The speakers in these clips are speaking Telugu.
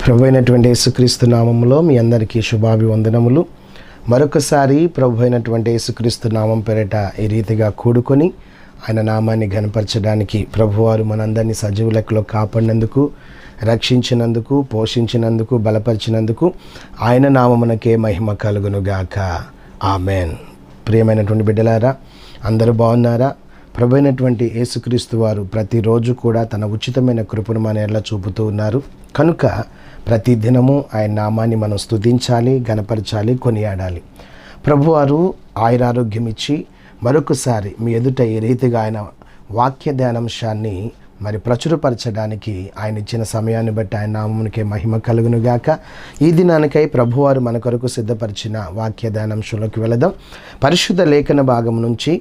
ప్రభు అయినటువంటి యేసుక్రీస్తు నామములో మీ అందరికీ శుభాభివందనములు. మరొకసారి ప్రభు అయినటువంటి యేసుక్రీస్తు నామం పేరిట ఈ రీతిగా కూడుకొని ఆయన నామాన్ని ఘనపరచడానికి ప్రభువారు మనందరినీ సజీవ లెక్కలో కాపాడినందుకు, రక్షించినందుకు, పోషించినందుకు, బలపరిచినందుకు ఆయన నామమునకే మహిమ కలుగునుగాక. ఆమెన్. ప్రియమైనటువంటి బిడ్డలారా, అందరూ బాగున్నారా? ప్రభు అయినటువంటి యేసుక్రీస్తు వారు ప్రతిరోజు కూడా తన ఉచితమైన కృపను మన ఎడల చూపుతూ ఉన్నారు. కనుక ప్రతి దినము ఆయన నామాన్ని మనం స్తుతించాలి, గణపరచాలి, కొనియాడాలి. ప్రభువారు ఆయురారోగ్యం ఇచ్చి మరొకసారి మీ ఎదుట ఈ రీతిగా ఆయన వాక్య ధ్యానాంశాన్ని ప్రచురపరచడానికి ఆయన ఇచ్చిన సమయాన్ని బట్టి ఆయన నామమునికే మహిమ కలుగునుగాక. ఈ దినానికై ప్రభువారు మన కొరకు సిద్ధపరిచిన వాక్య ధ్యానాంశంలోకి వెళదాం. పరిశుద్ధ లేఖన భాగం నుంచి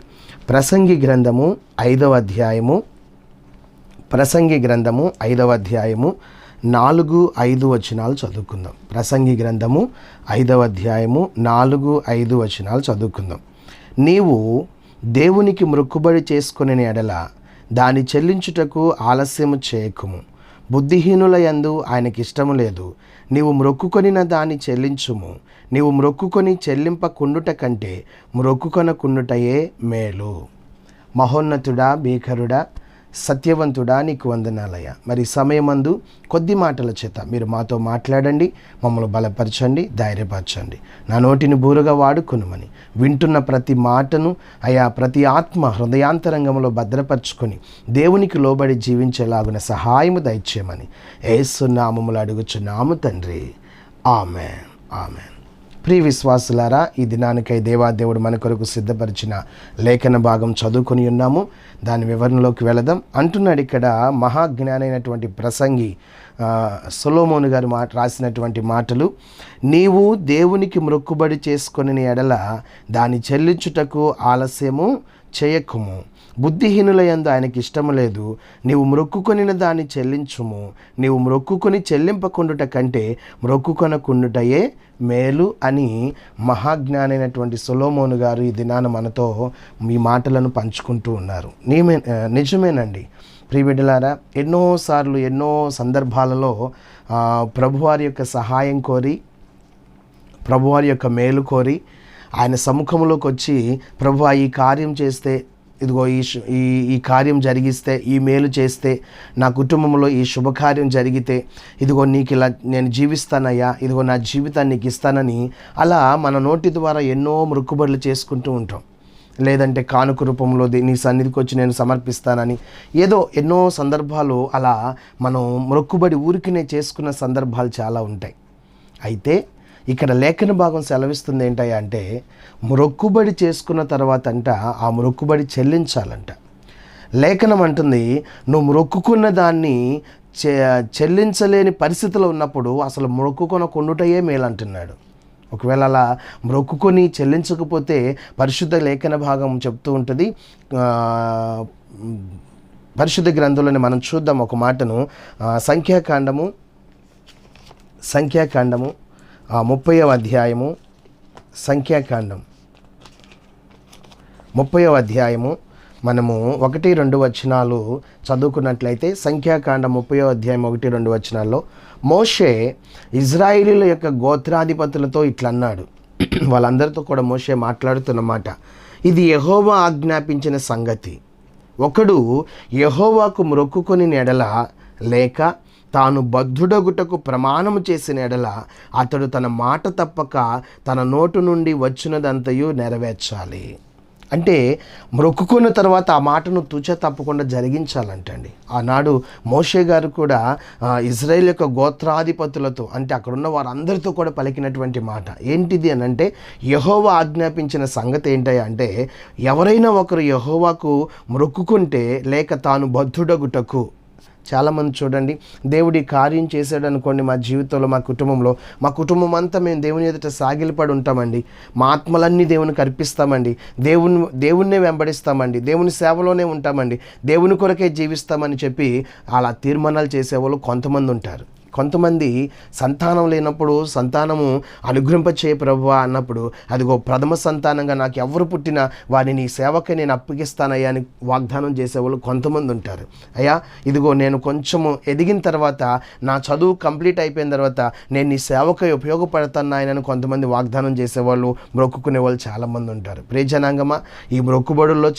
ప్రసంగి గ్రంథము 5వ అధ్యాయము 4-5 వచనాలు చదువుకుందాం. ప్రసంగి గ్రంథము 5వ అధ్యాయము 4-5 వచనాలు చదువుకుందాం. నీవు దేవునికి మొక్కుబడి చేసుకునే ఎడల దాని చెల్లించుటకు ఆలస్యము చేయకుము. బుద్ధిహీనుల యందు ఆయనకి ఇష్టము లేదు. నీవు మొక్కుకొనిన దాన్ని చెల్లించుము. నీవు మొక్కుకొని చెల్లింపకుండుట కంటే మొక్కుకొనకుండుటయే మేలు. మహోన్నతుడా, భీకరుడా, సత్యవంతుడా, నీకు వందనాలయ. మరి సమయమందు కొద్ది మాటల చేత మీరు మాతో మాట్లాడండి, మమ్మల్ని బలపరచండి, ధైర్యపరచండి. నా నోటిని బూరుగా వాడుకొనుమని వింటున్న ప్రతి మాటను అయా ప్రతి ఆత్మ హృదయాంతరంగంలో భద్రపరచుకొని దేవునికి లోబడి జీవించేలాగున సహాయము దయచేయమని యేసు నామములో అడుగుచున్నాము తండ్రి. Amen, amen. ప్రియ విశ్వాసులారా, ఈ దినానికై దేవాదేవుడు మన కొరకు సిద్ధపరిచిన లేఖన భాగం చదువుకొని ఉన్నాము. దాని వివరణలోకి వెళదాం. అంటున్నాడు ఇక్కడ మహాజ్ఞాని అయినటువంటి ప్రసంగి సొలొమోను గారు రాసినటువంటి మాటలు. నీవు దేవునికి మొక్కుబడి చేసుకొని ఎడల దాన్ని చెల్లించుటకు ఆలస్యము చేయకుము. బుద్ధిహీనుల యందు ఆయనకి ఇష్టము లేదు. నీవు మొక్కుకొనిన దాన్ని చెల్లించుము. నీవు మొక్కుకొని చెల్లింపకుండుట కంటే మొక్కుకొనకుండుటయే మేలు అని మహాజ్ఞాని అయినటువంటి సొలొమోను గారు ఈ దినాన మనతో మీ మాటలను పంచుకుంటూ ఉన్నారు. నిజమేనండి ప్రియ బిడ్డలారా, ఎన్నోసార్లు ఎన్నో సందర్భాలలో ప్రభువారి యొక్క సహాయం కోరి, ప్రభువారి యొక్క మేలు కోరి ఆయన సముఖంలోకి వచ్చి, ప్రభువా ఈ కార్యం చేస్తే, ఇదిగో ఈ కార్యం జరిగిస్తే, ఈ మేలు చేస్తే, నా కుటుంబంలో ఈ శుభకార్యం జరిగితే, ఇదిగో నీకు ఇలా నేను జీవిస్తానయ్యా, ఇదిగో నా జీవితాన్ని నీకు ఇస్తానని అలా మన నోటి ద్వారా ఎన్నో మొక్కుబడులు చేసుకుంటూ ఉంటాం. లేదంటే కానుక రూపంలో నీ సన్నిధికి వచ్చి నేను సమర్పిస్తానని ఏదో ఎన్నో సందర్భాలు అలా మనం మొక్కుబడి ఊరికినే చేసుకున్న సందర్భాలు చాలా ఉంటాయి. అయితే ఇక్కడ లేఖన భాగం సెలవిస్తుంది ఏంటయ్యా అంటే, మొక్కుబడి చేసుకున్న తర్వాత ఆ మొక్కుబడి చెల్లించాలంట. లేఖనం అంటుంది, నువ్వు మొక్కుకున్న దాన్ని చెల్లించలేని పరిస్థితిలో ఉన్నప్పుడు అసలు మొక్కుకొనకుండుటయే మేలంటున్నాడు. ఒకవేళ అలా మొక్కుకొని చెల్లించకపోతే పరిశుద్ధ లేఖన భాగం చెప్తూ ఉంటుంది. పరిశుద్ధ గ్రంథంలోనే మనం చూద్దాం ఒక మాటను. సంఖ్యాకాండము 30వ అధ్యాయము, సంఖ్యాకాండం 30వ అధ్యాయము మనము 1-2 వచనాలు చదువుకున్నట్లయితే, సంఖ్యాకాండం 30వ అధ్యాయం 1-2 వచనాల్లో మోషే ఇజ్రాయేలీల యొక్క గోత్రాధిపతులతో ఇట్లా అన్నాడు. వాళ్ళందరితో కూడా మోషే మాట్లాడుతున్నమాట. ఇది యెహోవా ఆజ్ఞాపించిన సంగతి. ఒకడు యెహోవాకు మొక్కుకొని ఎడల లేక తాను బద్ధుడగుటకు ప్రమాణము చేసిన ఎడల అతడు తన మాట తప్పక తన నోటు నుండి వచ్చినదంతయు నెరవేర్చాలి. అంటే మొక్కుకున్న తర్వాత ఆ మాటను తుచ తప్పకుండా జరిగించాలంటండి. ఆనాడు మోషే గారు కూడా ఇజ్రాయేల్ యొక్క గోత్రాధిపతులతో, అంటే అక్కడున్న వారందరితో కూడా పలికినటువంటి మాట ఏంటిది అని అంటే, యెహోవా ఆజ్ఞాపించిన సంగతి ఏంటయ్యా అంటే, ఎవరైనా ఒకరు యెహోవాకు మొక్కుకుంటే లేక తాను బద్ధుడగుటకు. చాలామంది చూడండి, దేవుడి కార్యం చేశాడు అనుకోండి మా జీవితంలో, మా కుటుంబం అంతా మేము దేవుని ఎదుట సాగిలపడి ఉంటామండి, మా ఆత్మలన్నీ దేవునికి అర్పిస్తామండి, దేవుణ్ణే వెంబడిస్తామండి, దేవుని సేవలోనే ఉంటామండి, దేవుని కొరకే జీవిస్తామని చెప్పి అలా తీర్మానాలు చేసేవాళ్ళు కొంతమంది ఉంటారు. కొంతమంది సంతానం లేనప్పుడు సంతానము అనుగ్రహింపచేయ ప్రభువా అన్నప్పుడు అదిగో ప్రథమ సంతానంగా నాకు ఎవరు పుట్టినా వారిని నీ సేవకై నేను అప్పగిస్తానయ్యా అని వాగ్దానం చేసేవాళ్ళు కొంతమంది ఉంటారు. అయ్యా ఇదిగో నేను కొంచెము ఎదిగిన తర్వాత నా చదువు కంప్లీట్ అయిపోయిన తర్వాత నేను నీ సేవకై ఉపయోగపడతాను నాయనని కొంతమంది వాగ్దానం చేసేవాళ్ళు, మొక్కుకునే వాళ్ళు చాలామంది ఉంటారు. ప్రియజనాంగమా, ఈ మొక్కుబడుల్లో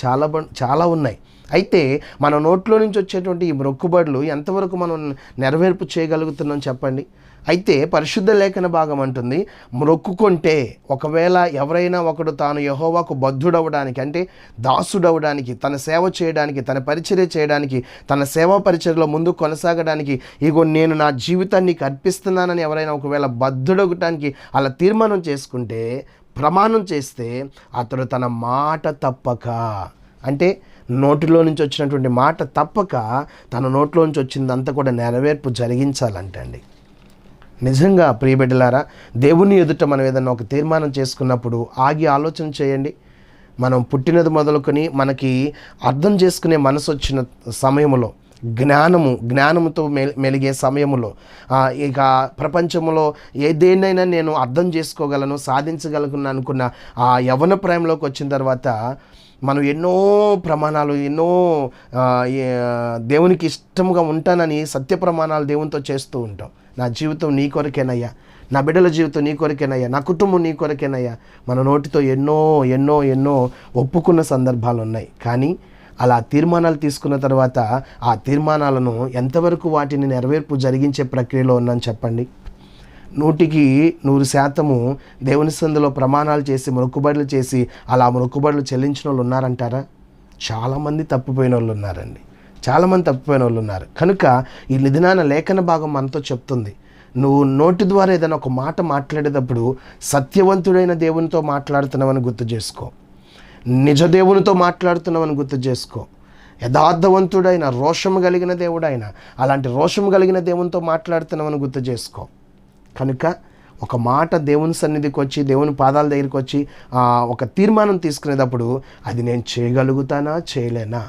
చాలా ఉన్నాయి. అయితే మన నోట్లో నుంచి వచ్చేటువంటి ఈ మొక్కుబడులు ఎంతవరకు మనం నెరవేర్పు చేయగలుగుతున్నాం చెప్పండి. అయితే పరిశుద్ధ లేఖన భాగం అంటుంది, మొక్కుకుంటే ఒకవేళ ఎవరైనా ఒకడు తాను యెహోవాకు బద్ధుడవడానికి అంటే దాసుడవడానికి, తన సేవ చేయడానికి, తన పరిచర్య చేయడానికి, తన సేవా పరిచర్యలో ముందు కొనసాగడానికి ఇగో నేను నా జీవితాన్ని నీకు అర్పిస్తున్నానని ఎవరైనా ఒకవేళ బద్ధుడవడానికి అలా తీర్మానం చేసుకుంటే, ప్రమాణం చేస్తే అతడు తన మాట తప్పక, అంటే నోటిలో నుంచి వచ్చినటువంటి మాట తప్పక తన నోట్లో నుంచి వచ్చిందంతా కూడా నెరవేర్పు జరిగించాలంటండి. నిజంగా ప్రియబిడ్డలారా, దేవుని ఎదుట మనం ఏదన్నా ఒక తీర్మానం చేసుకున్నప్పుడు ఆగి ఆలోచన చేయండి. మనం పుట్టినది మొదలుకొని మనకి అర్థం చేసుకునే మనసు వచ్చిన సమయంలో, జ్ఞానముతో మెలిగే సమయంలో, ఇక ప్రపంచంలో ఏదేనైనా నేను అర్థం చేసుకోగలను, సాధించగలను అనుకున్న ఆ యవ్వన ప్రాయంలోకి వచ్చిన తర్వాత మనం ఎన్నో ప్రమాణాలు, ఎన్నో దేవునికి ఇష్టంగా ఉంటానని సత్య ప్రమాణాలు దేవునితో చేస్తూ ఉంటాం. నా జీవితం నీ కొరకేనయ్యా, నా బిడ్డల జీవితం నీ కొరకేనయ్యా, నా కుటుంబం నీ కొరకేనయ్యా, మన నోటితో ఎన్నో ఎన్నో ఎన్నో ఒప్పుకున్న సందర్భాలు ఉన్నాయి. కానీ అలా తీర్మానాలు తీసుకున్న తర్వాత ఆ తీర్మానాలను ఎంతవరకు వాటిని నెరవేర్పు జరిగించే ప్రక్రియలో ఉన్నాను చెప్పండి. 100% దేవుని సందులో ప్రమాణాలు చేసి మొక్కుబడులు చేసి అలా మొక్కుబడులు చెల్లించిన వాళ్ళు ఉన్నారంటారా? చాలామంది తప్పిపోయిన వాళ్ళు ఉన్నారండి, చాలామంది తప్పిపోయిన వాళ్ళు ఉన్నారు. కనుక ఈ దినాన లేఖన భాగం మనతో చెప్తుంది, నువ్వు నోటి ద్వారా ఏదైనా ఒక మాట మాట్లాడేటప్పుడు సత్యవంతుడైన దేవునితో మాట్లాడుతున్నావని గుర్తు చేసుకో, నిజ దేవునితో మాట్లాడుతున్నావని గుర్తు చేసుకో, యథార్థవంతుడైన రోషము కలిగిన దేవుడైన అలాంటి రోషము కలిగిన దేవునితో మాట్లాడుతున్నామని గుర్తు చేసుకో. కనుక ఒక మాట దేవుని సన్నిధికి వచ్చి, దేవుని పాదాల దగ్గరికి వచ్చి ఒక తీర్మానం తీసుకునేటప్పుడు అది నేను చేయగలుగుతానా, చేయలేనా,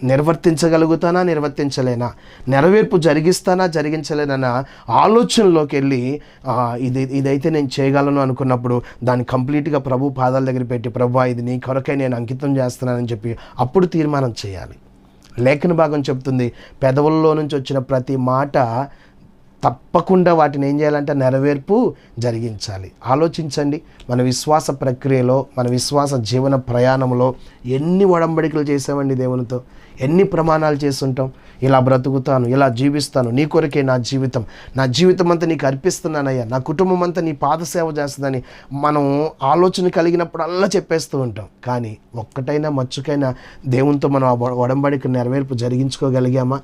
నిర్వర్తించగలుగుతానా, నిర్వర్తించలేనా, నెరవేర్పు జరిగిస్తానా, జరిగించలేనా ఆలోచనలోకి వెళ్ళి ఇదైతే నేను చేయగలను అనుకున్నప్పుడు దాన్ని కంప్లీట్గా ప్రభు పాదాల దగ్గర పెట్టి, ప్రభు ఇది నీ కొరకై నేను అంకితం చేస్తున్నానని చెప్పి అప్పుడు తీర్మానం చేయాలి. లేఖన భాగం చెప్తుంది, పెదవుల్లో నుంచి వచ్చిన ప్రతి మాట తప్పకుండా వాటిని ఏం చేయాలంటే నెరవేర్పు జరిగించాలి. ఆలోచించండి, మన విశ్వాస ప్రక్రియలో, మన విశ్వాస జీవన ప్రయాణంలో ఎన్ని ఒడంబడికలు చేసామండి దేవునితో, ఎన్ని ప్రమాణాలు చేస్తుంటాం. ఇలా బ్రతుకుతాను, ఇలా జీవిస్తాను, నీ కొరకే నా జీవితం అంతా నీకు అర్పిస్తున్నానయ్యా, నా కుటుంబం అంతా నీ పాదసేవ చేస్తుందని మనం ఆలోచన కలిగినప్పుడు అలా చెప్పేస్తూ ఉంటాం. కానీ ఒక్కటైనా మచ్చుకైనా దేవునితో మనం ఆ ఒడంబడిక నెరవేర్పు జరిగించుకోగలిగామా,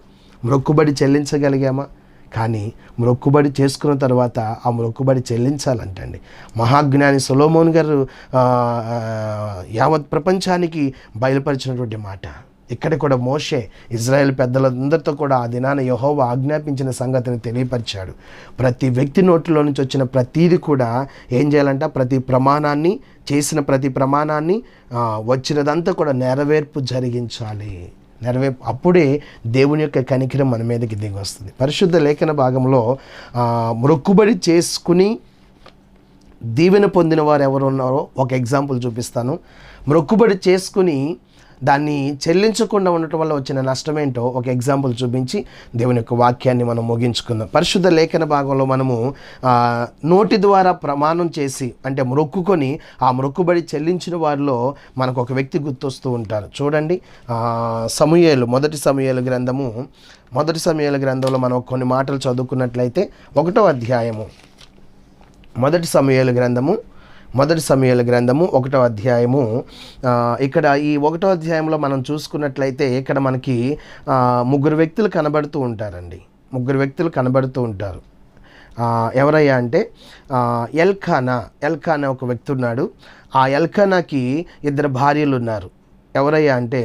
మొక్కుబడి చెల్లించగలిగామా? కానీ మొక్కుబడి చేసుకున్న తర్వాత ఆ మొక్కుబడి చెల్లించాలంటండి. మహాజ్ఞాని సొలొమోన్ గారు యావత్ ప్రపంచానికి బయలుపరిచినటువంటి మాట. ఇక్కడ కూడా మోషే ఇజ్రాయెల్ పెద్దలందరితో కూడా ఆ దినాన యెహోవా ఆజ్ఞాపించిన సంగతిని తెలియపరిచాడు. ప్రతి వ్యక్తి నోటిలో నుంచి వచ్చిన ప్రతీది కూడా ఏం చేయాలంట, ప్రతి ప్రమాణాన్ని, చేసిన ప్రతి ప్రమాణాన్ని వచ్చినదంతా కూడా నెరవేర్పు జరిగించాలి. అప్పుడే దేవుని యొక్క కనికరం మన మీదకి దిగి వస్తుంది. పరిశుద్ధ లేఖన భాగంలో మొక్కుబడి చేసుకుని దీవెన పొందిన వారు ఎవరు ఉన్నారో ఒక ఎగ్జాంపుల్ చూపిస్తాను. మొక్కుబడి చేసుకుని దాన్ని చెల్లించకుండా ఉండటం వల్ల వచ్చిన నష్టమేంటో ఒక ఎగ్జాంపుల్ చూపించి దేవుని యొక్క వాక్యాన్ని మనం ముగించుకుందాం. పరిశుద్ధ లేఖన భాగంలో మనము నోటి ద్వారా ప్రమాణం చేసి అంటే మొక్కుకొని ఆ మొక్కుబడి చెల్లించిన వారిలో మనకు ఒక వ్యక్తి గుర్తొస్తూ ఉంటారు. చూడండి, మొదటి సమూయేలు గ్రంథంలో మనం కొన్ని మాటలు చదువుకున్నట్లయితే 1వ అధ్యాయము మొదటి సమూయేలు గ్రంథము 1వ అధ్యాయము ఇక్కడ ఈ 1వ అధ్యాయంలో మనం చూసుకున్నట్లయితే ఇక్కడ మనకి ముగ్గురు వ్యక్తులు కనబడుతూ ఉంటారు. ఎవరయ్యా అంటే ఎల్కానా ఒక వ్యక్తి ఉన్నాడు. ఆ ఎల్కానాకి 2 భార్యలు ఉన్నారు. ఎవరయ్యా అంటే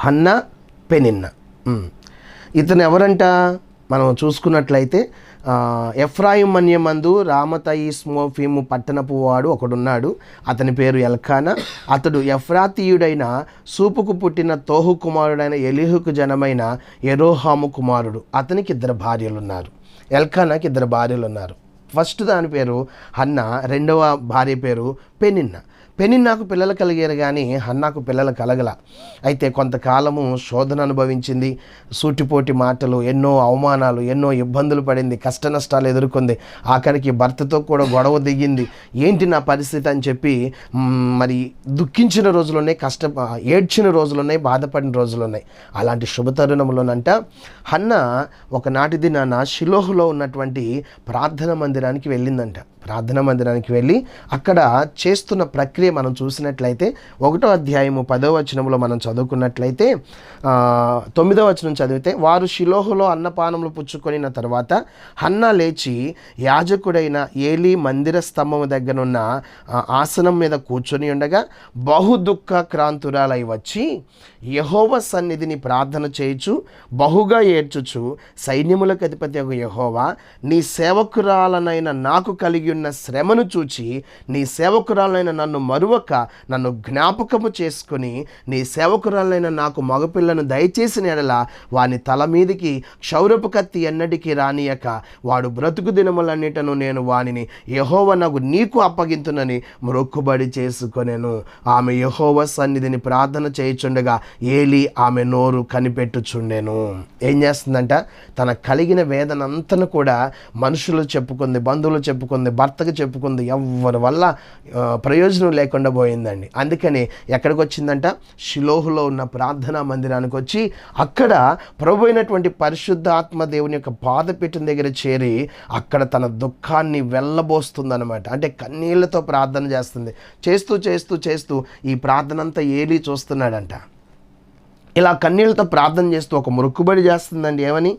హన్నా, పెనిన్నా. ఇతను ఎవరంట, మనం చూసుకున్నట్లయితే ఎఫ్రాయిం మన్యమందు రామతయిస్మోఫీము పట్టణపు వాడు ఒకడున్నాడు. అతని పేరు ఎల్కానా. అతడు ఎఫ్రాతీయుడైన సూపుకు పుట్టిన తోహు కుమారుడైన ఎలీహుకు జనమైన యెరోహాము కుమారుడు. అతనికి 2 భార్యలు ఉన్నారు. ఎల్కానాకి 2 భార్యలు ఉన్నారు. ఫస్ట్ దాని పేరు హన్నా, రెండవ భార్య పేరు పెనిన్నా. పెనిన్నాకు పిల్లలు కలిగారు కానీ హన్నాకు పిల్లలు కలగల. అయితే కొంతకాలము శోధన అనుభవించింది. సూటిపోటి మాటలు, ఎన్నో అవమానాలు, ఎన్నో ఇబ్బందులు పడింది, కష్ట నష్టాలు ఎదుర్కొంది. ఆఖరికి భర్తతో కూడా గొడవ దిగింది. ఏంటి నా పరిస్థితి అని చెప్పి మరి దుఃఖించిన రోజులున్నాయి, ఏడ్చిన రోజులున్నాయి, బాధపడిన రోజులున్నాయి. అలాంటి శుభతరుణంలోనంట హన్నా ఒకనాటి దినాన షిలోహులో ఉన్నటువంటి ప్రార్థన మందిరానికి వెళ్ళిందంట. ప్రార్థనా మందిరానికి వెళ్ళి అక్కడ చేస్తున్న ప్రక్రియ మనం చూసినట్లయితే 1వ అధ్యాయము 10వ వచనంలో మనం చదువుకున్నట్లయితే 9వ వచనం చదివితే, వారు షిలోహులో అన్నపానములు పుచ్చుకొనిన తర్వాత హన్నా లేచి యాజకుడైన ఏలీ మందిర స్తంభము దగ్గరున్న ఆసనం మీద కూర్చొని ఉండగా బహు దుఃఖక్రాంతురాలై వచ్చి యెహోవా సన్నిధిని ప్రార్థన చేయుచు బహుగా ఏడ్చుచు, సైన్యములకు అధిపతి యెహోవా, నీ సేవకురాలనైన నాకు కలిగి ఉన్న శ్రమను చూచి నీ సేవకురాలైన నన్ను మరువక నన్ను జ్ఞాపకము చేసుకుని నీ సేవకురాలైన నాకు మగపిల్లను దయచేసిన ఎడల వాని తల మీదికి క్షౌరపు కత్తి ఎన్నటికీ రానియక వాడు బ్రతుకు దినములన్నిటను నేను వానిని యెహోవానగు నీకు అప్పగింతునని మొక్కుబడి చేసుకొనెను. ఆమె యెహోవా సన్నిధిని ప్రార్థన చేయుచుండగా ఏలీ ఆమె నోరు కనిపెట్టుచుండెను. ఏం చేస్తుందంట? తన కలిగిన వేదనంతను కూడా మనుషులు చెప్పుకుంది, బంధువులు చెప్పుకుంది, భర్తకు చెప్పుకుంది. ఎవరి వల్ల ప్రయోజనం లేకుండా పోయిందండి. అందుకని ఎక్కడికి వచ్చిందంట? షిలోహులో ఉన్న ప్రార్థనా మందిరానికి వచ్చి అక్కడ ప్రభు అయినటువంటి పరిశుద్ధ ఆత్మ దేవుని యొక్క పాదపీఠం దగ్గర చేరి అక్కడ తన దుఃఖాన్ని వెళ్ళబోస్తుందన్నమాట. అంటే కన్నీళ్లతో ప్రార్థన చేస్తుంది. చేస్తూ చేస్తూ చేస్తూ ఈ ప్రార్థన అంతా ఏలీ చూస్తున్నాడంట. ఇలా కన్నీళ్లతో ప్రార్థన చేస్తూ ఒక మొక్కుబడి చేస్తుందండి. ఏమని?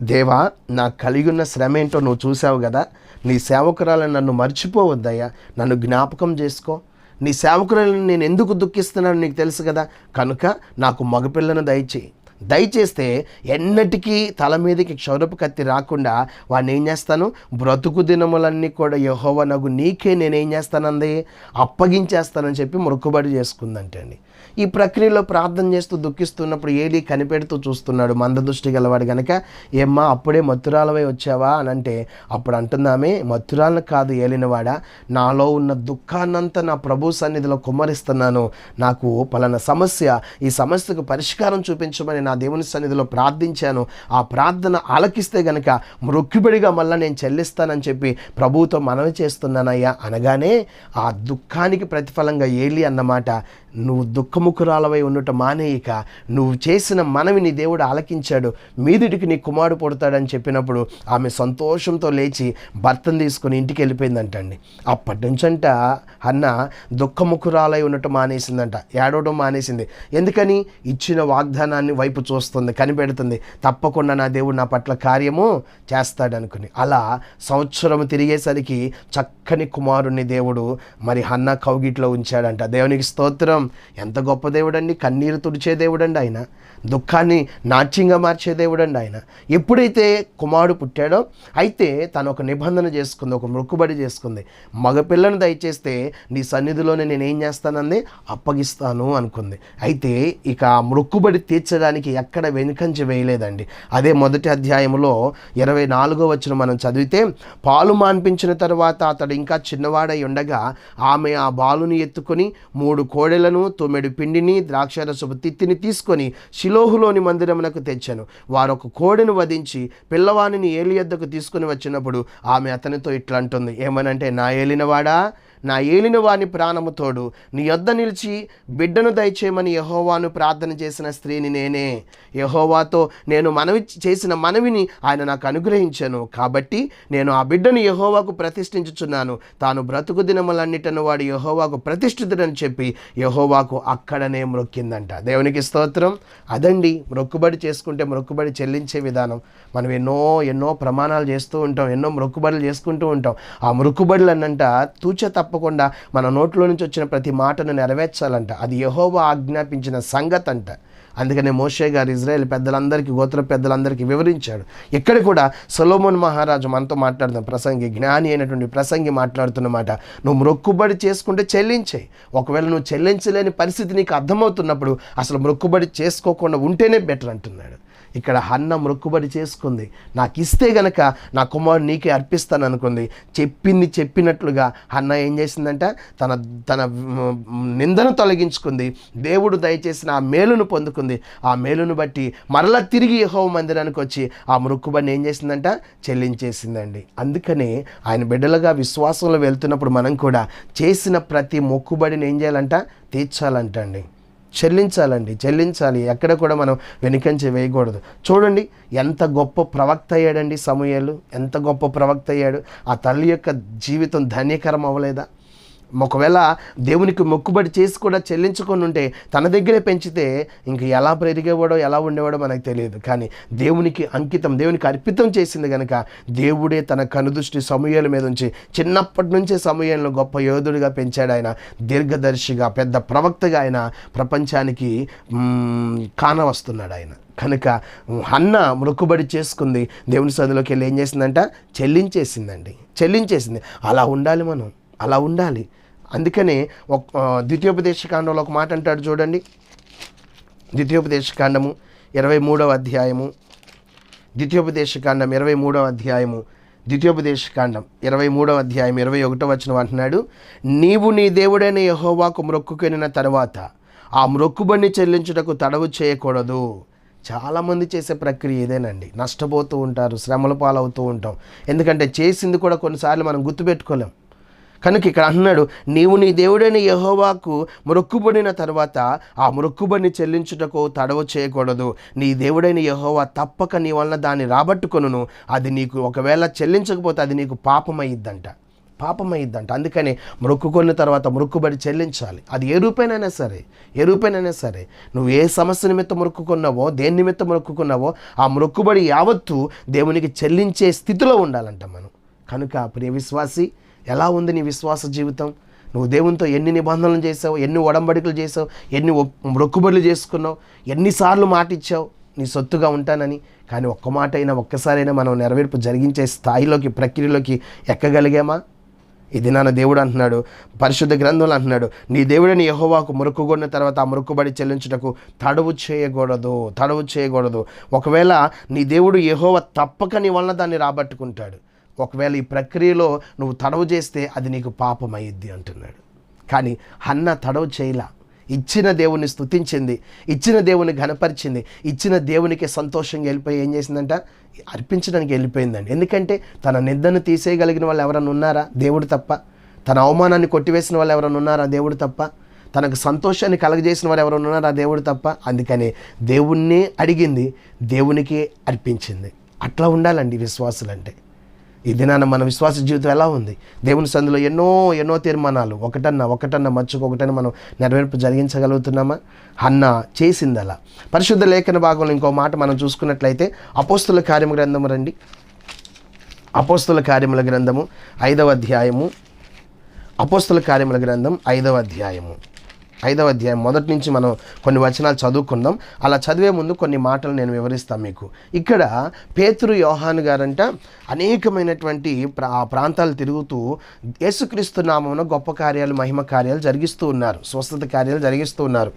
దేవా, నాకు కలిగి ఉన్న శ్రమ ఏంటో నువ్వు చూసావు కదా, నీ సేవకురాలను నన్ను మర్చిపోవద్దయ్యా, నన్ను జ్ఞాపకం చేసుకో. నీ సేవకురాలను నేను ఎందుకు దుఃఖిస్తున్నాను నీకు తెలుసు కదా, కనుక నాకు మగపిల్లను దయచేస్తే ఎన్నటికీ తల మీదకి క్షౌరపు కత్తి రాకుండా వాడిని ఏం చేస్తాను, బ్రతుకు దినములన్నీ కూడా యెహోవానగు నీకే నేనేం చేస్తానంది, అప్పగించేస్తానని చెప్పి మొక్కుబడి చేసుకుందంటే అండి. ఈ ప్రక్రియలో ప్రార్థన చేస్తూ దుఃఖిస్తున్నప్పుడు ఏలీ కనిపెడుతూ చూస్తున్నాడు. మందదృష్టి గలవాడు కనుక, ఏమ్మా అప్పుడే మత్తురాలవై వచ్చావా అని అంటే, అప్పుడు అంటుందామే, మత్తురాలను కాదు ఏలినవాడా, నాలో ఉన్న దుఃఖాన్నంతా నా ప్రభు సన్నిధిలో కుమ్మరిస్తున్నాను. నాకు పలానా సమస్య, ఈ సమస్యకు పరిష్కారం చూపించమని నా దేవుని సన్నిధిలో ప్రార్థించాను. ఆ ప్రార్థన ఆలకిస్తే గనక మొక్కుబడిగా మళ్ళీ నేను చెల్లిస్తానని చెప్పి ప్రభువుతో మనవి చేస్తున్నానయ్యా అనగానే ఆ దుఃఖానికి ప్రతిఫలంగా ఏలీ అన్నమాట, నువ్వు దుఃఖముఖురాలవై ఉండుట మానేయిక, నువ్వు చేసిన మనవిని దేవుడు ఆలకించాడు, మీదిటికి నీ కుమారుడు పుడతాడని చెప్పినప్పుడు ఆమె సంతోషంతో లేచి భర్తను తీసుకుని ఇంటికి వెళ్ళిపోయిందంటండి. అప్పటి నుంచంట అన్న దుఃఖముఖురాలై ఉండటం మానేసిందంట, ఏడవడం మానేసింది. ఎందుకని? ఇచ్చిన వాగ్దానాన్ని వైపు చూస్తుంది, కనిపెడుతుంది, తప్పకుండా నా దేవుడు నా పట్ల కార్యము చేస్తాడనుకుని. అలా సంవత్సరం తిరిగేసరికి చక్కని కుమారుణ్ణి దేవుడు మరి హన్నా కౌగిట్లో ఉంచాడంట. దేవునికి స్తోత్రం. ఎంత గొప్ప దేవుడండి! కన్నీరు తుడిచే దేవుడండి ఆయన, దుఃఖాన్ని నాట్యంగా మార్చే దేవుడండి ఆయన. ఎప్పుడైతే కుమారుడు పుట్టాడో అయితే తను ఒక నిబంధన చేసుకుంది, ఒక మొక్కుబడి చేసుకుంది. మగపిల్లను దయచేస్తే నీ సన్నిధిలోనే నేను ఏం చేస్తానంది, అప్పగిస్తాను అనుకుంది. అయితే ఇక మొక్కుబడి తీర్చడానికి ఎక్కడ వెనుకంజ వేయలేదండి. అదే 1వ అధ్యాయంలో 24వ వచనం మనం చదివితే, పాలు మాన్పించిన తర్వాత అతడు ఇంకా చిన్నవాడై ఉండగా ఆమె ఆ బాలుని ఎత్తుకొని 3 కోడెలను 9 పిండిని ద్రాక్షారసపు తిత్తిని తీసుకొని షిలోహులోని మందిరమునకు తెచ్చాను. వారొక కోడెను వధించి పిల్లవానిని ఏలి యొద్దకు తీసుకుని వచ్చినప్పుడు ఆమె అతనితో ఇట్లా అంటుంది, ఏమనంటే, నా ఏలినవాడా, నా ఏలిన వాని ప్రాణము తోడు, నీ యొద్ద నిలిచి బిడ్డను దయచేయమని యెహోవాను ప్రార్థన చేసిన స్త్రీని నేనే. యెహోవాతో నేను చేసిన మనవిని ఆయన నాకు అనుగ్రహించాను, కాబట్టి నేను ఆ బిడ్డను యెహోవాకు ప్రతిష్ఠించుచున్నాను. తాను బ్రతుకు దినములన్నిటను వాడు యెహోవాకు ప్రతిష్ఠితుడని చెప్పి యెహోవాకు అక్కడనే మొక్కిందంట. దేవునికి స్తోత్రం. అదండి మొక్కుబడి చేసుకుంటే మొక్కుబడి చెల్లించే విధానం. మనం ఎన్నో ప్రమాణాలు చేస్తూ ఉంటాం, ఎన్నో మొక్కుబడులు చేసుకుంటూ ఉంటాం. ఆ మొక్కుబడులు అన్నంట తూచ తప్పకుండా మన నోట్లో నుంచి వచ్చిన ప్రతి మాటను నెరవేర్చాలంట. అది యెహోవా ఆజ్ఞాపించిన సంగతి అంట. అందుకనే మోషే గారు ఇజ్రాయేల్ పెద్దలందరికీ, గోత్ర పెద్దలందరికీ వివరించాడు. ఇక్కడ కూడా సొలొమోను మహారాజు మనతో మాట్లాడుతున్న ప్రసంగి, జ్ఞాని అయినటువంటి ప్రసంగి మాట్లాడుతున్నమాట, నువ్వు మొక్కుబడి చేసుకుంటే చెల్లించేయి. ఒకవేళ నువ్వు చెల్లించలేని పరిస్థితి నీకు అర్థమవుతున్నప్పుడు అసలు మొక్కుబడి చేసుకోకుండా ఉంటేనే బెటర్ అంటున్నాడు. ఇక్కడ హన్న మొక్కుబడి చేసుకుంది. నాకు ఇస్తే గనక నా కుమారుడు నీకే అర్పిస్తాను అనుకుంది. చెప్పింది చెప్పినట్లుగా హన్న ఏం చేసిందంట, తన నిందను తొలగించుకుంది. దేవుడు దయచేసిన ఆ మేలును పొందుకుంది. ఆ మేలును బట్టి మరలా తిరిగి యెహోవా మందిరానికి వచ్చి ఆ మొక్కుబడిని ఏం చేసిందంట, చెల్లించేసిందండి. అందుకనే ఆయన బిడ్డలుగా విశ్వాసంలో వెళ్తున్నప్పుడు మనం కూడా చేసిన ప్రతి మొక్కుబడిని ఏం చేయాలంట, తీర్చాలంటండి, చెల్లించాలి. ఎక్కడ కూడా మనం వెనుకంచి వేయకూడదు. చూడండి ఎంత గొప్ప ప్రవక్త అయ్యాడండి సమూయేలు, ఎంత గొప్ప ప్రవక్త అయ్యాడు. ఆ తల్లి యొక్క జీవితం ధన్యకరం అవ్వలేదా? ఒకవేళ దేవునికి మొక్కుబడి చేసి కూడా చెల్లించుకొని ఉంటే, తన దగ్గరే పెంచితే ఇంక ఎలా పెరిగేవాడో ఎలా ఉండేవాడో మనకు తెలియదు. కానీ దేవునికి అంకితం, దేవునికి అర్పితం చేసింది కనుక దేవుడే తన కనుదృష్టి సమూయేలు మీద ఉంచి చిన్నప్పటి నుంచే సమూయేలును గొప్ప యోధుడిగా పెంచాడు. ఆయన దీర్ఘదర్శిగా, పెద్ద ప్రవక్తగా ఆయన ప్రపంచానికి కానవస్తున్నాడు ఆయన. కనుక హన్న మొక్కుబడి చేసుకుంది, దేవుని సన్నిధిలోకి వెళ్ళి ఏం చేసిందంట, చెల్లించేసింది. అలా ఉండాలి మనం, అలా ఉండాలి. అందుకనే ద్వితీయోపదేశకాండంలో ఒక మాట అంటాడు చూడండి. ద్వితీయోపదేశకాండము 23వ అధ్యాయము, ద్వితీయోపదేశకాండం 23వ అధ్యాయము, ద్వితీయోపదేశకాండం 23వ అధ్యాయం 21వ వచనం అంటున్నాడు, నీవు నీ దేవుడైన యెహోవాకు మొక్కుకొనిన తర్వాత ఆ మొక్కుబడిని చెల్లించుటకు తడవు చేయకూడదు. చాలామంది చేసే ప్రక్రియ ఇదేనండి. నష్టపోతూ ఉంటారు, శ్రమల పాలవుతూ ఉంటాం. ఎందుకంటే చేసింది కూడా కొన్నిసార్లు మనం గుర్తుపెట్టుకోలేం. కనుక ఇక్కడ అంటున్నాడు, నీవు నీ దేవుడైన యెహోవాకు మొక్కుబడిన తర్వాత ఆ మొక్కుబడిని చెల్లించుటకు తడవు చేయకూడదు. నీ దేవుడైన యెహోవా తప్పక నీ వలన దాన్ని రాబట్టుకొనును. అది నీకు ఒకవేళ చెల్లించకపోతే అది నీకు పాపమైద్దంట. అందుకని మొక్కుకున్న తర్వాత మొక్కుబడి చెల్లించాలి. అది ఏ రూపైనైనా సరే, నువ్వు ఏ సమస్య నిమిత్తం మొక్కుకున్నావో, దేని నిమిత్తం మొక్కుకున్నావో ఆ మొక్కుబడి యావత్తు దేవునికి చెల్లించే స్థితిలో ఉండాలంట మనం. కనుక ప్రియ విశ్వాసి, ఎలా ఉంది నీ విశ్వాస జీవితం? నువ్వు దేవునితో ఎన్ని నిబంధనలు చేసావు, ఎన్ని ఒడంబడికలు చేసావు, ఎన్ని మొక్కుబడులు చేసుకున్నావు, ఎన్నిసార్లు మాట ఇచ్చావు నీ సొత్తుగా ఉంటానని. కానీ ఒక్క మాట అయినా, ఒక్కసారైనా మనం నెరవేర్పు జరిగించే స్థాయిలోకి, ప్రక్రియలోకి ఎక్కగలిగామా? ఇది నాన్న దేవుడు అంటున్నాడు, పరిశుద్ధ గ్రంథంలో అంటున్నాడు, నీ దేవుడిని యెహోవాకు మొక్కుకొన్న తర్వాత ఆ మొక్కుబడి చెల్లించుటకు తడవు చేయకూడదు. ఒకవేళ నీ దేవుడు యెహోవా తప్పక నీ వలన దాన్ని రాబట్టుకుంటాడు. ఒకవేళ ఈ ప్రక్రియలో నువ్వు తడవు చేస్తే అది నీకు పాపమైద్ది అంటున్నాడు. కానీ హన్న తడవు చేయలా. ఇచ్చిన దేవుని స్తుతించింది, ఇచ్చిన దేవుని ఘనపరిచింది, ఇచ్చిన దేవునికి సంతోషంగా వెళ్ళిపోయి ఏం చేసిందంట, అర్పించడానికి వెళ్ళిపోయిందండి. ఎందుకంటే తన నిందను తీసేయగలిగిన వాళ్ళు ఎవరైనా ఉన్నారా? దేవుడు తప్ప. తన అవమానాన్ని కొట్టివేసిన వాళ్ళు ఎవరైనా ఉన్నారా? దేవుడు తప్ప. తనకు సంతోషాన్ని కలగజేసిన వారు ఎవరైనా ఉన్నారా? దేవుడు తప్ప. అందుకని దేవుణ్ణి అడిగింది, దేవునికి అర్పించింది. అట్లా ఉండాలండి విశ్వాసులంటే. ఈ దినాన మన విశ్వాస జీవితం ఎలా ఉంది? దేవుని సందులో ఎన్నో తీర్మానాలు ఒకటన్నా మర్చుకోకటన్నా మనం నెరవేర్పు జరిగించగలుగుతున్నామా? హన్న చేసింది అలా. పరిశుద్ధ లేఖన భాగంలో ఇంకో మాట మనం చూసుకున్నట్లయితే అపోస్తుల కార్యముల గ్రంథము రండి. అపోస్తుల కార్యముల గ్రంథము 5వ అధ్యాయము, అపోస్తుల కార్యముల గ్రంథం 5వ అధ్యాయం మొదటి నుంచి మనం కొన్ని వచనాలు చదువుకుందాం. అలా చదివే ముందు కొన్ని మాటలు నేను వివరిస్తాను మీకు. ఇక్కడ పేతురు, యోహాను గారంట అనేకమైనటువంటి ప్రాంతాలు తిరుగుతూ యేసుక్రీస్తు నామమున గొప్ప కార్యాలు, మహిమ కార్యాలు జరిగిస్తూ ఉన్నారు, స్వస్థత కార్యాలు జరిగిస్తూ ఉన్నారు.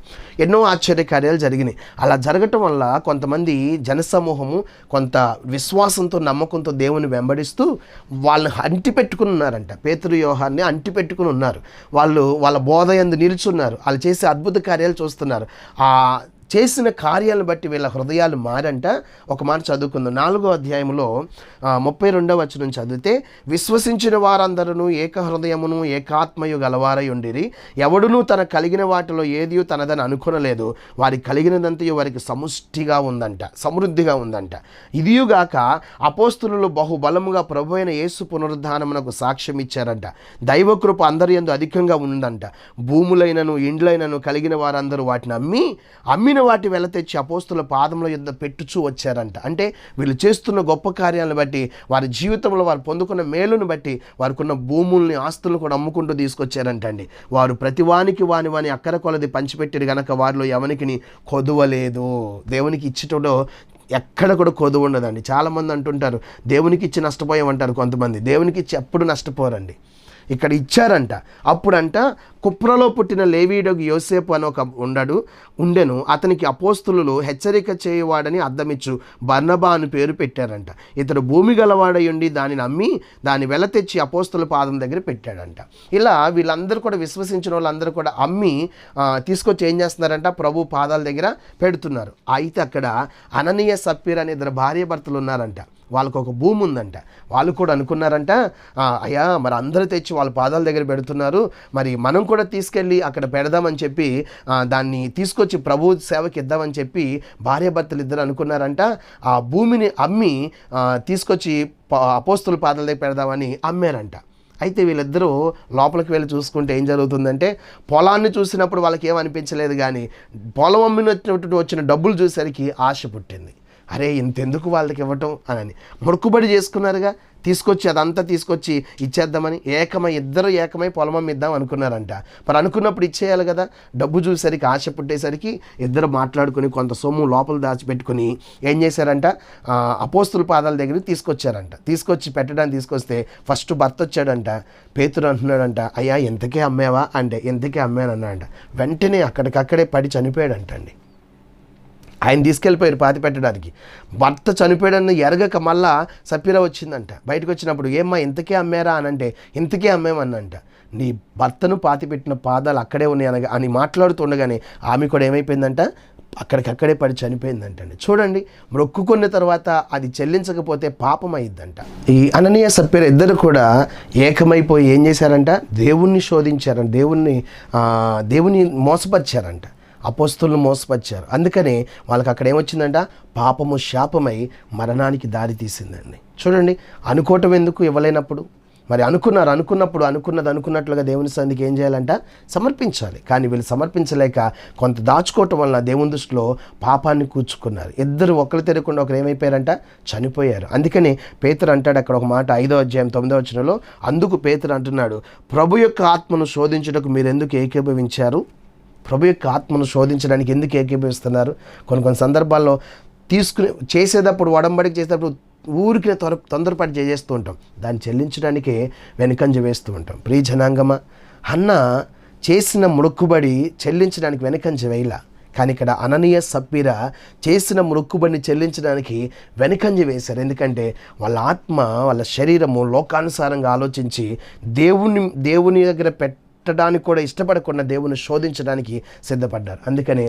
ఎన్నో ఆశ్చర్య కార్యాలు జరిగినాయి. అలా జరగటం వల్ల కొంతమంది జనసమూహము కొంత విశ్వాసంతో, నమ్మకంతో దేవుని వెంబడిస్తూ వాళ్ళని అంటిపెట్టుకుని ఉన్నారంట. పేతురు, యోహాన్ని అంటిపెట్టుకుని ఉన్నారు. వాళ్ళు వాళ్ళ బోధ యందు నిలుచున్నారు. వాళ్ళు చేసే అద్భుత కార్యాలు చూస్తున్నారు. ఆ చేసిన కార్యాలను బట్టి వీళ్ళ హృదయాలు మారంట. ఒక మాట చదువుకుందాం. 4వ అధ్యాయంలో 32వ వచనం చదివితే, విశ్వసించిన వారందరూ ఏక హృదయమును ఏకాత్మయు గలవారై ఉండిరి. ఎవడునూ తన కలిగిన వాటిలో ఏదియూ తనదని అనుకొనలేదు. వారికి కలిగినదంతయు వారికి సమృద్ధిగా ఉందంట. ఇదియుగాక అపోస్తులు బహుబలముగా ప్రభువైన యేసు పునరుద్ధానమునకు సాక్ష్యం ఇచ్చారంట. దైవకృప అందరి యందు అధికంగా ఉందంట. భూములైనను ఇండ్లైనను కలిగిన వారందరూ వాటిని అమ్మిన అడిగిన వాటి వెల తెచ్చి అపోస్తుల పాదముల యొద్ద పెట్టుచూ వచ్చారంట. అంటే వీళ్ళు చేస్తున్న గొప్ప కార్యాలను బట్టి, వారి జీవితంలో వారు పొందుకున్న మేలును బట్టి, వారికి ఉన్న భూముల్ని, ఆస్తులను కూడా అమ్ముకుంటూ తీసుకొచ్చారంటండి. వారు ప్రతివానికి వాని అక్కర కొలది పంచిపెట్టిరు గనక వారిలో ఎవనికి కొదువలేదు. దేవునికి ఇచ్చటలో ఎక్కడ కూడా కొదువు ఉండదండి. చాలామంది అంటుంటారు దేవునికి ఇచ్చి నష్టపోయామంటారు కొంతమంది. దేవునికి ఇచ్చి ఎప్పుడు నష్టపోరండి. ఇక్కడ ఇచ్చారంట. అప్పుడంట కుప్రలో పుట్టిన లేవీయుడు యోసేపు అని ఒక ఉండెను. అతనికి అపోస్తులు హెచ్చరిక చేయవాడని అర్థమిచ్చు బర్నబా అని పేరు పెట్టారంట. ఇతడు భూమి గలవాడై ఉండి దానిని అమ్మి దాని వెల తెచ్చి అపోస్తుల పాదం దగ్గర పెట్టాడంట. ఇలా వీళ్ళందరూ కూడా, విశ్వసించిన వాళ్ళందరూ కూడా అమ్మి తీసుకొచ్చి ఏం చేస్తున్నారంట, ప్రభు పాదాల దగ్గర పెడుతున్నారు. అయితే అక్కడ అననీయ సప్పీర అనే ఇద్దరు భార్య భర్తలు ఉన్నారంట. వాళ్ళకు ఒక భూమి ఉందంట. వాళ్ళు కూడా అనుకున్నారంట, అయ్యా మరి అందరూ తెచ్చి వాళ్ళ పాదాల దగ్గర పెడుతున్నారు, మరి మనం కూడా తీసుకెళ్ళి అక్కడ పెడదామని చెప్పి దాన్ని తీసుకొచ్చి ప్రభు సేవకి ఇద్దామని చెప్పి భార్యాభర్తలు ఇద్దరు అనుకున్నారంట. ఆ భూమిని అమ్మి తీసుకొచ్చి అపోస్తుల పాదాల దగ్గర పెడదామని అమ్మారంట. అయితే వీళ్ళిద్దరూ లోపలికి వెళ్ళి చూసుకుంటే ఏం జరుగుతుందంటే, పొలాన్ని చూసినప్పుడు వాళ్ళకి ఏమనిపించలేదు, కానీ పొలం అమ్మినటువంటి వచ్చిన డబ్బులు చూసేసరికి ఆశ పుట్టింది. అరే ఇంతెందుకు వాళ్ళకి ఇవ్వటం అని మొక్కుబడి చేసుకున్నారుగా, అదంతా తీసుకొచ్చి ఇచ్చేద్దామని ఇద్దరు ఏకమై పొలం అమ్మిద్దాం అనుకున్నారంట. మరి అనుకున్నప్పుడు ఇచ్చేయాలి కదా. డబ్బు చూసేసరికి ఆశ పుట్టేసరికి ఇద్దరు మాట్లాడుకుని కొంత సొమ్ము లోపల దాచిపెట్టుకుని ఏం చేశారంట, అపోస్తుల పాదాల దగ్గర తీసుకొచ్చారంట. తీసుకొచ్చి తీసుకొస్తే ఫస్ట్ భర్త వచ్చాడంట. పేతురు అంటున్నాడంట, అయ్యా ఎంతకే అమ్మావా అంటే ఎంతకే అమ్మాను అన్నాడంట. వెంటనే అక్కడికక్కడే పడి చనిపోయాడంట అండి. ఆయన తీసుకెళ్ళిపోయారు పాతి పెట్టడానికి. భర్త చనిపోయాడని ఎరగక మళ్ళా సప్పీర వచ్చిందంట. బయటకు వచ్చినప్పుడు ఏమ్మా ఇంతకే అమ్మారా అని అంటే ఇంతకే అమ్మేమన్నంట. నీ భర్తను పాతి పెట్టిన పాదాలు అక్కడే ఉన్నాయి అని మాట్లాడుతుండగానే ఆమె కూడా ఏమైపోయిందంట, అక్కడికక్కడే పడి చనిపోయిందంటండి. చూడండి, మొక్కుకున్న తర్వాత అది చెల్లించకపోతే పాపం అయ్యిద్దంట. ఈ అననీయ సప్పీర ఇద్దరు కూడా ఏకమైపోయి ఏం చేశారంట, దేవుణ్ణి శోధించారంట, దేవుని మోసపరిచారంట, అపోస్తులను మోసపరిచారు. అందుకనే వాళ్ళకి అక్కడ ఏమొచ్చిందంట, పాపము శాపమై మరణానికి దారి తీసిందండి. చూడండి, అనుకోవటం ఎందుకు ఇవ్వలేనప్పుడు, మరి అనుకున్నప్పుడు అనుకున్నట్లుగా దేవుని సన్నిధికి ఏం చేయాలంట, సమర్పించాలి. కానీ వీళ్ళు సమర్పించలేక కొంత దాచుకోవటం వలన దేవుని దృష్టిలో పాపాన్ని కూర్చుకున్నారు. ఇద్దరు ఒకరు తెలియకుండా ఒకరు ఏమైపోయారంట, చనిపోయారు. అందుకని పేతురు అంటాడు అక్కడ ఒక మాట, 5వ అధ్యాయం 9వ వచనంలో, అందుకు పేతురు అంటున్నాడు, ప్రభు యొక్క ఆత్మను శోధించుటకు మీరు ఎందుకు ఏకీభవించారు? ప్రభు యొక్క ఆత్మను శోధించడానికి ఎందుకు ఏకీభవిస్తున్నారు? కొన్ని సందర్భాల్లో చేసేటప్పుడు ఒడంబడిక చేసేటప్పుడు ఊరికి తొందరపాటు చేస్తూ ఉంటాం, దాన్ని చెల్లించడానికే వెనుకంజ వేస్తూ ఉంటాం. ప్రియ జనాంగమా, హన్న చేసిన మొక్కుబడి చెల్లించడానికి వెనుకంజ వేయలా. కానీ ఇక్కడ అననీయ సప్పీర చేసిన మొక్కుబడిని చెల్లించడానికి వెనుకంజ వేశారు. ఎందుకంటే వాళ్ళ ఆత్మ, వాళ్ళ శరీరము లోకానుసారంగా ఆలోచించి దేవుని దగ్గర పెట్టడానికి కూడా ఇష్టపడకుండా దేవుని శోధించడానికి సిద్ధపడ్డారు. అందుకనే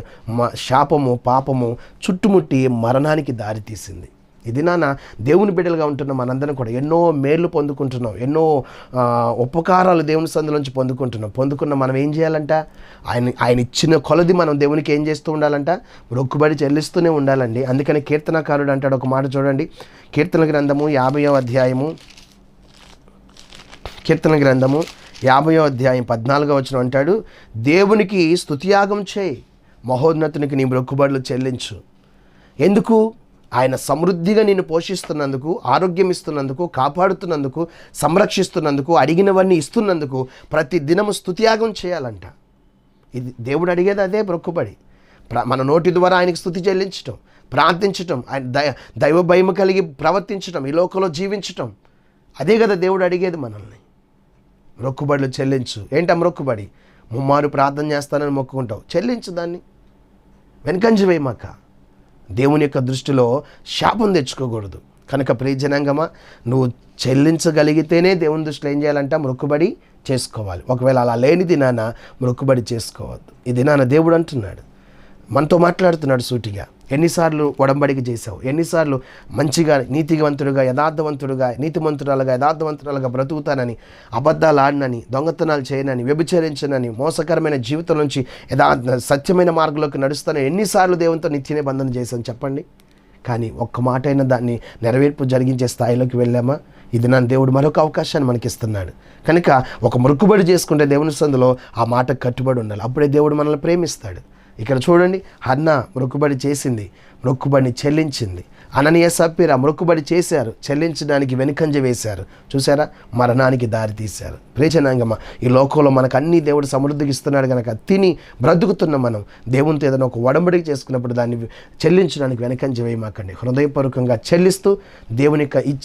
శాపము, పాపము చుట్టుముట్టి మరణానికి దారితీసింది. ఇది దేవుని బిడ్డలుగా ఉంటున్న మనందరం కూడా ఎన్నో మేళ్ళు పొందుకుంటున్నాం, ఎన్నో ఉపకారాలు దేవుని సందులోంచి పొందుకున్న మనం ఏం చేయాలంట, ఆయన ఇచ్చిన కొలది మనం దేవునికి ఏం చేస్తూ ఉండాలంట, మొక్కుబడి చెల్లిస్తూనే ఉండాలండి. అందుకని కీర్తనకారుడు అంటాడు ఒక మాట, చూడండి, కీర్తన గ్రంథము 50వ అధ్యాయం 14వ వచనం అంటాడు, దేవునికి స్తుతియాగం చేయి, మహోన్నతునికి నీ మొక్కుబడులు చెల్లించు. ఎందుకు? ఆయన సమృద్ధిగా నిన్ను పోషిస్తున్నందుకు, ఆరోగ్యం ఇస్తున్నందుకు, కాపాడుతున్నందుకు, సంరక్షిస్తున్నందుకు, అడిగినవన్నీ ఇస్తున్నందుకు ప్రతి దినము స్తుతియాగం చేయాలంట. ఇది దేవుడు అడిగేది, అదే మొక్కుబడి. మన నోటి ద్వారా ఆయనకి స్తుతి చెల్లించటం, ప్రార్థించటం, ఆయన దైవ భయం కలిగి ప్రవర్తించటం, ఈ లోకంలో జీవించటం, అదే కదా దేవుడు అడిగేది మనల్ని. మొక్కుబడులు చెల్లించు. ఏంటా మొక్కుబడి? ముమ్మారు ప్రార్థన చేస్తానని మొక్కుకుంటావు, చెల్లించు దాన్ని, వెనుకంజ వేయమాక. దేవుని యొక్క దృష్టిలో శాపం తెచ్చుకోకూడదు. కనుక ప్రియ జనాంగమా, నువ్వు చెల్లించగలిగితేనే దేవుని దృష్టిలో ఏం చేయాలంట, మొక్కుబడి చేసుకోవాలి. ఒకవేళ అలా లేని దినాన మొక్కుబడి చేసుకోవద్దు. ఈ దినాన దేవుడు అంటున్నాడు, మనతో మాట్లాడుతున్నాడు సూటిగా. ఎన్నిసార్లు ఒడంబడిక చేశావు? ఎన్నిసార్లు మంచిగా, నీతివంతుడుగా, యథార్థవంతురాలుగా బ్రతుకుతానని, అబద్ధాలు ఆడినని, దొంగతనాలు చేయనని, వ్యభిచరించనని, మోసకరమైన జీవితం నుంచి సత్యమైన మార్గంలోకి నడుస్తానని ఎన్నిసార్లు దేవునితో నిత్య నిబంధన చేశాను చెప్పండి. కానీ ఒక్క మాట అయినా దాన్ని నెరవేర్పు జరిగించే స్థాయిలోకి వెళ్ళామా? ఇది నా దేవుడు మరొక అవకాశాన్ని మనకిస్తున్నాడు. కనుక ఒక మొక్కుబడి చేసుకుంటే దేవుని సందులో ఆ మాటకు కట్టుబడి ఉండాలి. అప్పుడే దేవుడు మనల్ని ప్రేమిస్తాడు. ఇక్కడ చూడండి, హన్నా మొక్కుబడి చేసింది, మొక్కుబడిని చెల్లించింది. అననీయ సప్పీరా మొక్కుబడి చేశారు, చెల్లించడానికి వెనుకంజ వేశారు. చూసారా, మరణానికి దారి తీశారు. ప్రియజనాంగమా, ఈ లోకంలో మనకు అన్ని దేవుడు సమృద్ధికి ఇస్తున్నాడు కనుక తిని బ్రతుకుతున్న మనం దేవునితో ఏదైనా ఒక ఒడంబడిక చేసుకున్నప్పుడు దాన్ని చెల్లించడానికి వెనుకంజ వేయమాకండి. హృదయపూర్వకంగా చెల్లిస్తూ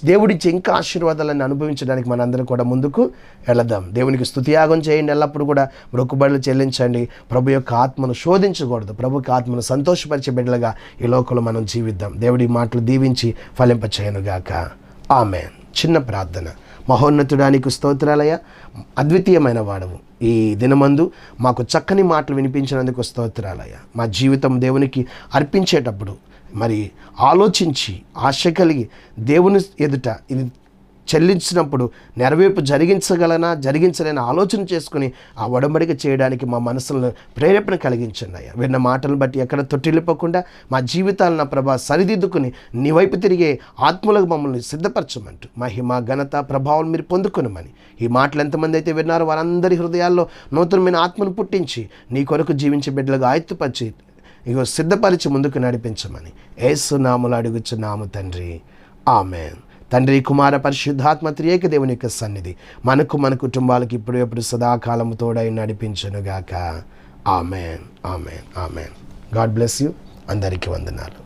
దేవుడిచ్చే ఇంకా ఆశీర్వాదాలను అనుభవించడానికి మనందరం కూడా ముందుకు వెళదాం. దేవునికి స్తుతియాగం చేయండి, ఎల్లప్పుడూ కూడా మొక్కుబడులు చెల్లించండి. ప్రభు యొక్క ఆత్మను శోధించకూడదు, ప్రభుకి ఆత్మను సంతోషపరిచే బిడ్డలుగా ఈ లోకంలో మనం జీవిద్దాం. దేవుడి మాటలు దీవించి ఫలింపచేయనుగాక. ఆమేన్. చిన్న ప్రార్థన. మహోన్నతుడానికి స్తోత్రాలయ, అద్వితీయమైన వాడవు, ఈ దినమందు మాకు చక్కని మాటలు వినిపించినందుకు స్తోత్రాలయ. మా జీవితం దేవునికి అర్పించేటప్పుడు మరి ఆలోచించి ఆశ కలిగి దేవుని ఎదుట ఇది చెల్లించినప్పుడు నెరవేర్పు జరిగించలేని ఆలోచన చేసుకుని ఆ ఒడంబడిక చేయడానికి మా మనసులో ప్రేరేపణ కలిగించండి అయ్యా. విన్న మాటలను బట్టి ఎక్కడ తొట్టిల్లిపోకుండా మా జీవితాలను నా ప్రభా సరిదిద్దుకుని నీ వైపు తిరిగే ఆత్మలకు మమ్మల్ని సిద్ధపరచమంటూ మహిమ ఘనత ప్రభావం మీరు పొందుకునమని, ఈ మాటలు ఎంతమంది అయితే విన్నారో వారందరి హృదయాల్లో నూతనమైన ఆత్మను పుట్టించి నీ కొరకు జీవించే బిడ్డలుగా ఆయుత్తుపరిచి ఇగో సిద్ధపరిచి ముందుకు నడిపించమని యేసు నామములో అడుగుచున్నాము తండ్రి. ఆమేన్. తండ్రి, కుమార, పరిశుద్ధాత్మ త్రియేక దేవుని యొక్క సన్నిధి మనకు మన కుటుంబాలకు ఇప్పుడు ఎప్పుడు సదాకాలము తోడై నడిపించునుగాక. ఆమేన్, ఆమేన్, ఆమేన్. God bless you. అందరికీ వందనాలు.